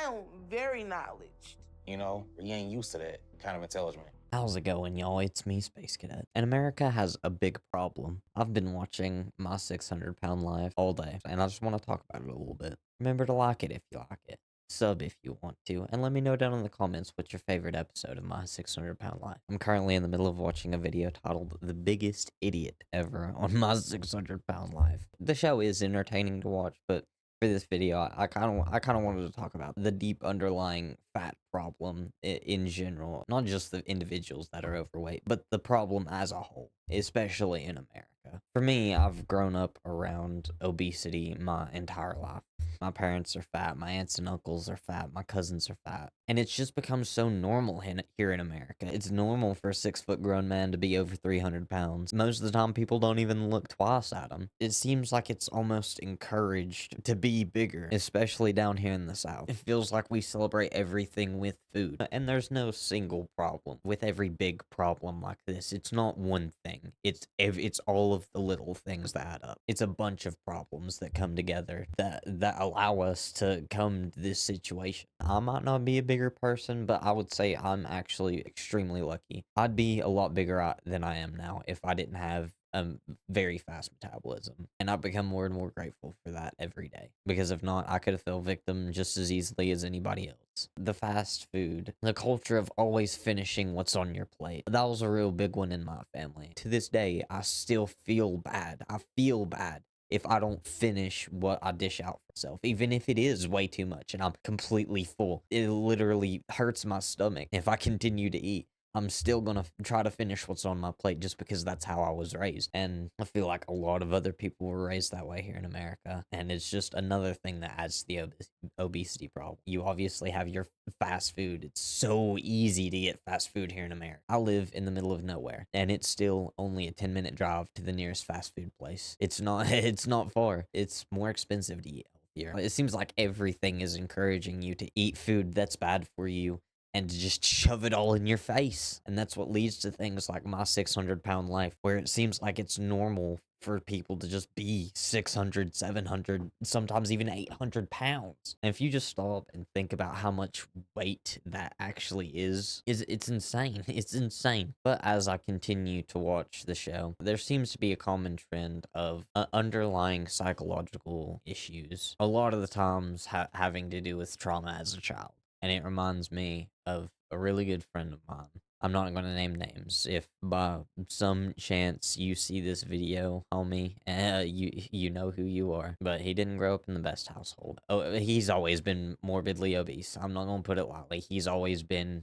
sound very knowledged. You know, you ain't used to that kind of intelligence. How's it going, y'all? It's me, Space Cadet. And America has a big problem. I've been watching My 600-Pound Life all day, and I just want to talk about it a little bit. Remember to like it if you like it. Sub if you want to, and let me know down in the comments what's your favorite episode of My 600-Pound Life. I'm currently in the middle of watching a video titled The Biggest Idiot Ever on My 600-Pound Life. The show is entertaining to watch, but for this video, I kind of wanted to talk about the deep underlying fat problem in general, not just the individuals that are overweight, but the problem as a whole, especially in America. For me, I've grown up around obesity my entire life. My parents are fat, my aunts and uncles are fat, my cousins are fat, and it's just become so normal here in America. It's normal for a 6-foot grown man to be over 300 pounds. Most of the time, people don't even look twice at him. It seems like it's almost encouraged to be bigger, especially down here in the South. It feels like we celebrate everything with food, and there's no single problem with every big problem like this. It's not one thing. It's all of the little things that add up. It's a bunch of problems that come together that allow us to come to this situation. I might not be a bigger person, but I would say I'm actually extremely lucky. I'd be a lot bigger than I am now if I didn't have a very fast metabolism, and I've become more and more grateful for that every day, because if not, I could have fell victim just as easily as anybody else. The fast food, the culture of always finishing what's on your plate, that was a real big one in my family. To this day, I still feel bad. I feel bad if I don't finish what I dish out for myself, even if it is way too much and I'm completely full. It literally hurts my stomach. If I continue to eat, I'm still gonna try to finish what's on my plate just because that's how I was raised. And I feel like a lot of other people were raised that way here in America. And it's just another thing that adds to the obesity problem. You obviously have your fast food. It's so easy to get fast food here in America. I live in the middle of nowhere, and it's still only a 10-minute drive to the nearest fast food place. It's not it's not far. It's more expensive to eat healthier. It seems like everything is encouraging you to eat food that's bad for you and to just shove it all in your face. And that's what leads to things like My 600-Pound Life, where it seems like it's normal for people to just be 600, 700, sometimes even 800 pounds. And if you just stop and think about how much weight that actually is it's insane. It's insane. But as I continue to watch the show, there seems to be a common trend of underlying psychological issues, a lot of the times having to do with trauma as a child. And it reminds me of a really good friend of mine. I'm not going to name names. If by some chance you see this video, homie, you know who you are. But he didn't grow up in the best household. Oh, he's always been morbidly obese. I'm not going to put it lightly. He's always been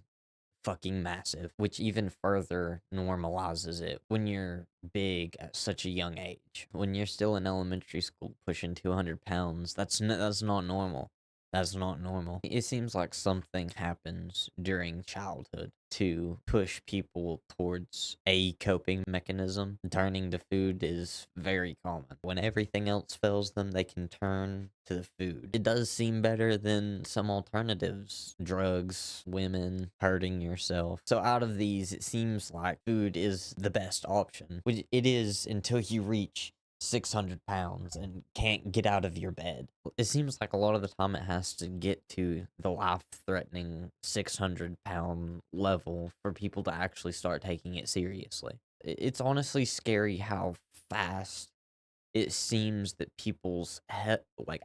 fucking massive, which even further normalizes it when you're big at such a young age. When you're still in elementary school pushing 200 pounds, that's not normal. That's not normal. It seems like something happens during childhood to push people towards a coping mechanism. Turning to food is very common. When everything else fails them, they can turn to the food. It does seem better than some alternatives: drugs, women, hurting yourself. So out of these, it seems like food is the best option, which it is until you reach 600 pounds and can't get out of your bed. It seems like a lot of the time it has to get to the life-threatening 600-pound level for people to actually start taking it seriously. It's honestly scary how fast it seems that people's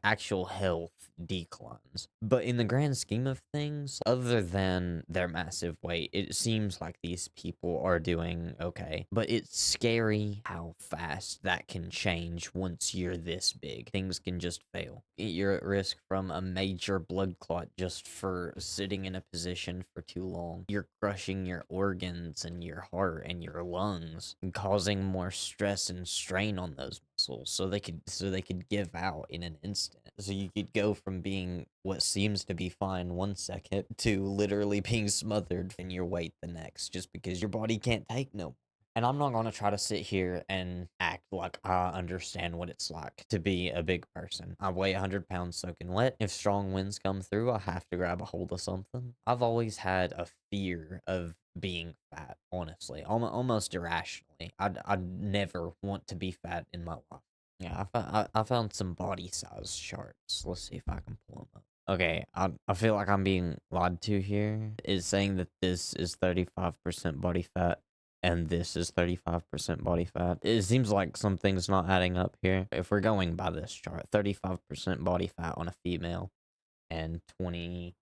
actual health declines. But in the grand scheme of things, other than their massive weight, it seems like these people are doing okay. But it's scary how fast that can change once you're this big. Things can just fail. You're at risk from a major blood clot just for sitting in a position for too long. You're crushing your organs and your heart and your lungs, and causing more stress and strain on those muscles so they could give out in an instant. So you could go from being what seems to be fine one second to literally being smothered in your weight the next, just because your body can't take no more. And I'm not going to try to sit here and act like I understand what it's like to be a big person. I weigh 100 pounds soaking wet. If strong winds come through, I have to grab a hold of something. I've always had a fear of being fat, honestly, almost irrationally. I'd never want to be fat in my life. Yeah, I found some body size charts. Let's see if I can pull them up. Okay, I feel like I'm being lied to here. Is saying that this is 35% body fat and this is 35% body fat. It seems like something's not adding up here. If we're going by this chart, 35% body fat on a female and 20,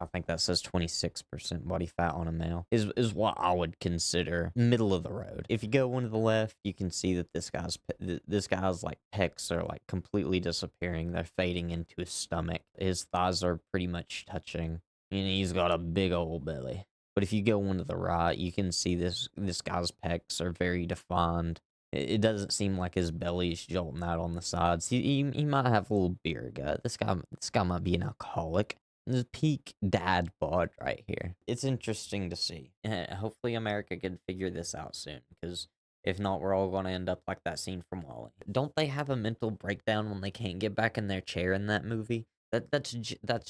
I think that says 26% body fat on a male is what I would consider middle of the road. If you go one to the left, you can see that this guy's like pecs are like completely disappearing. They're fading into his stomach. His thighs are pretty much touching, and he's got a big old belly. But if you go one to the right, you can see this guy's pecs are very defined. It doesn't seem like his belly's jolting out on the sides. He might have a little beer gut. This guy might be an alcoholic. This is peak dad bod right here. It's interesting to see. Hopefully America can figure this out soon, because if not, we're all gonna end up like that scene from Wall-E. Don't they have a mental breakdown when they can't get back in their chair in that movie? That's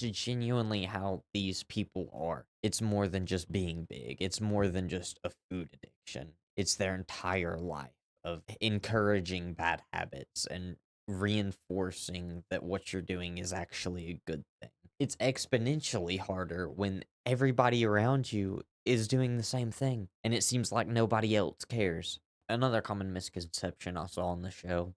genuinely how these people are. It's more than just being big. It's more than just a food addiction. It's their entire life of encouraging bad habits and reinforcing that what you're doing is actually a good thing. It's exponentially harder when everybody around you is doing the same thing and it seems like nobody else cares. Another common misconception I saw on the show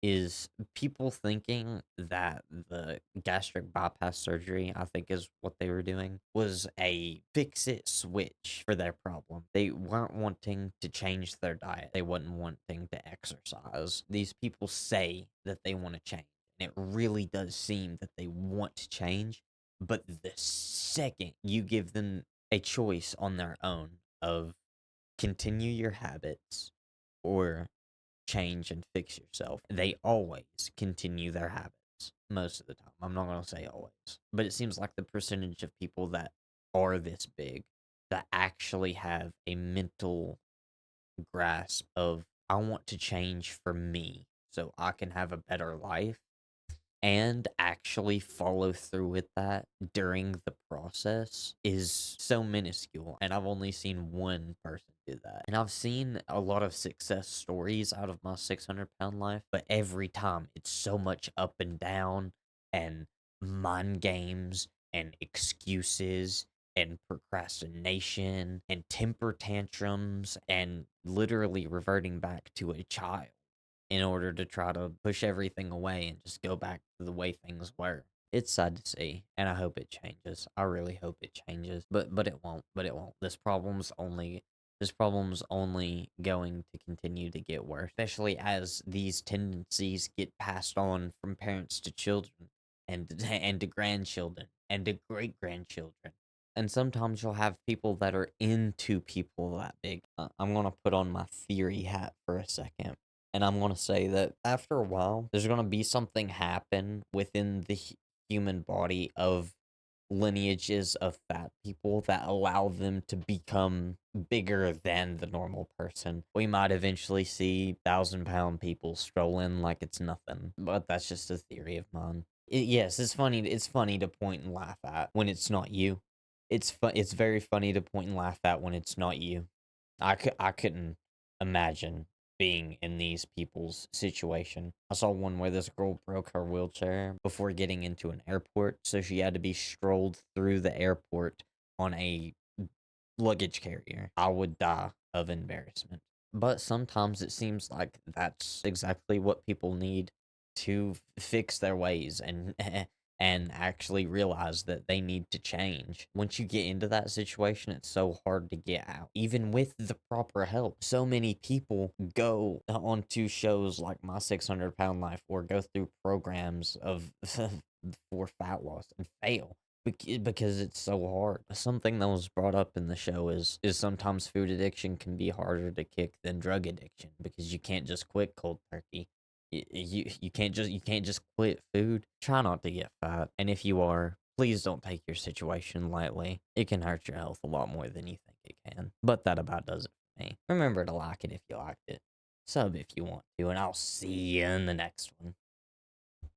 is people thinking that the gastric bypass surgery, I think is what they were doing, was a fix it switch for their problem. They weren't wanting to change their diet. They wasn't wanting to exercise. These people say that they want to change. And it really does seem that they want to change. But the second you give them a choice on their own of continue your habits or change and fix yourself, they always continue their habits most of the time. I'm not going to say always, but it seems like the percentage of people that are this big that actually have a mental grasp of, I want to change for me so I can have a better life and actually follow through with that during the process is so minuscule. And I've only seen one person do that. And I've seen a lot of success stories out of my 600-pound life, but every time it's so much up and down and mind games and excuses and procrastination and temper tantrums and literally reverting back to a child in order to try to push everything away and just go back to the way things were. It's sad to see, and I hope it changes. I really hope it changes, but it won't. But it won't. This problem's only going to continue to get worse, especially as these tendencies get passed on from parents to children, and to grandchildren, and to great grandchildren. And sometimes you'll have people that are into people that big. I'm gonna put on my theory hat for a second. And I'm going to say that after a while, there's going to be something happen within the human body of lineages of fat people that allow them to become bigger than the normal person. We might eventually see 1,000-pound people stroll in like it's nothing, but that's just a theory of mine. Yes, it's funny. It's funny to point and laugh at when it's not you. It's very funny to point and laugh at when it's not you. I couldn't imagine being in these people's situation. I saw one where this girl broke her wheelchair before getting into an airport, so she had to be strolled through the airport on a luggage carrier. I would die of embarrassment. But sometimes it seems like that's exactly what people need to fix their ways and and actually realize that they need to change. Once you get into that situation, it's so hard to get out, even with the proper help. So many people go onto shows like My 600-Pound Life or go through programs of for fat loss and fail because it's so hard. Something that was brought up in the show is sometimes food addiction can be harder to kick than drug addiction because you can't just quit cold turkey. You can't just quit food. Try not to get fat, and if you are, please don't take your situation lightly. It can hurt your health a lot more than you think it can. But that about does it for me. Remember to like it if you liked it. Sub if you want to, and I'll see you in the next one.